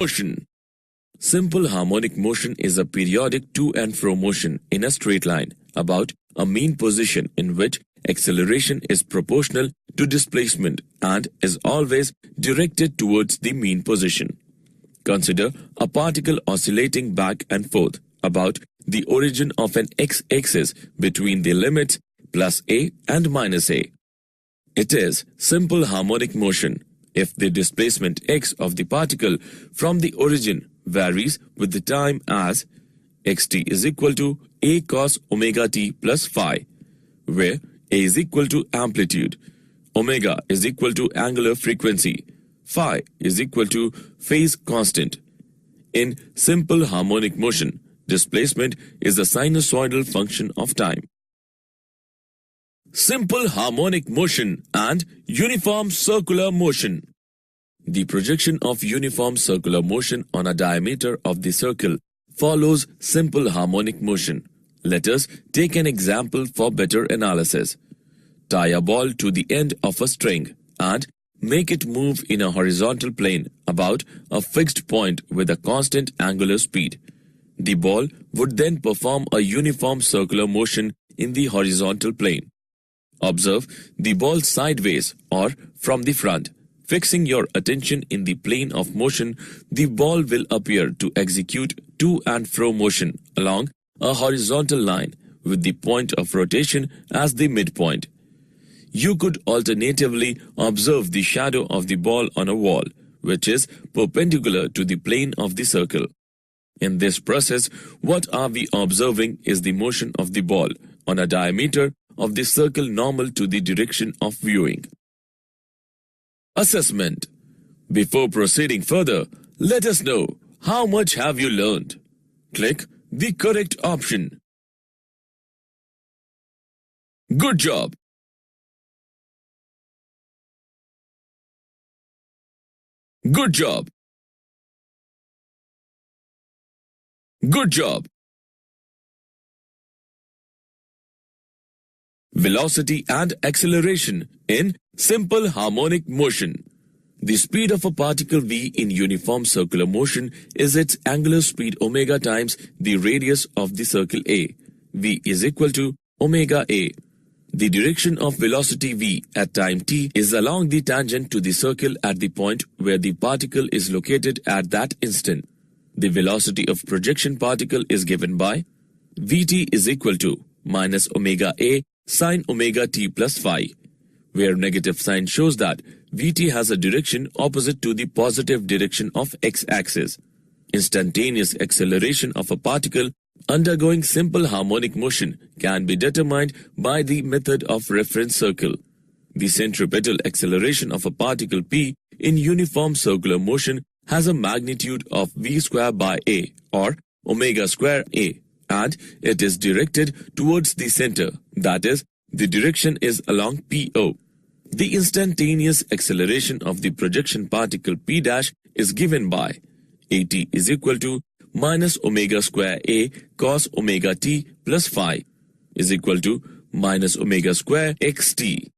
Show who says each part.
Speaker 1: motion. Simple harmonic motion is a periodic to and fro motion in a straight line about a mean position in which acceleration is proportional to displacement and is always directed towards the mean position. Consider a particle oscillating back and forth about the origin of an x-axis between the limits plus a and minus a. It is simple harmonic motion if the displacement x of the particle from the origin varies with the time as xt is equal to a cos omega t plus phi, where a is equal to amplitude, omega is equal to angular frequency, phi is equal to phase constant. In simple harmonic motion, displacement is a sinusoidal function of time. Simple harmonic motion and uniform circular motion. The projection of uniform circular motion on a diameter of the circle follows simple harmonic motion. Let us take an example for better analysis. Tie a ball to the end of a string and make it move in a horizontal plane about a fixed point with a constant angular speed. The ball would then perform a uniform circular motion in the horizontal plane. Observe the ball sideways or from the front. Fixing your attention in the plane of motion, the ball will appear to execute to and fro motion along a horizontal line with the point of rotation as the midpoint. You could alternatively observe the shadow of the ball on a wall, which is perpendicular to the plane of the circle. In this process, what are we observing is the motion of the ball on a diameter of the circle normal to the direction of viewing. Assessment. Before proceeding further, let us know how much have you learned. Click the correct option. Good job. Good job. Good job. Velocity and acceleration in simple harmonic motion. The speed of a particle v in uniform circular motion is its angular speed omega times the radius of the circle a. V is equal to omega a. The direction of velocity v at time t is along the tangent to the circle at the point where the particle is located at that instant. The velocity of projection particle is given by Vt is equal to minus omega a sine omega t plus phi, where negative sign shows that Vt has a direction opposite to the positive direction of x-axis. Instantaneous acceleration of a particle undergoing simple harmonic motion can be determined by the method of reference circle. The centripetal acceleration of a particle p in uniform circular motion has a magnitude of v square by a or omega square a, and it is directed towards the center, that is, the direction is along PO. The instantaneous acceleration of the projection particle p dash is given by at is equal to minus omega square a cos omega t plus phi is equal to minus omega square xt.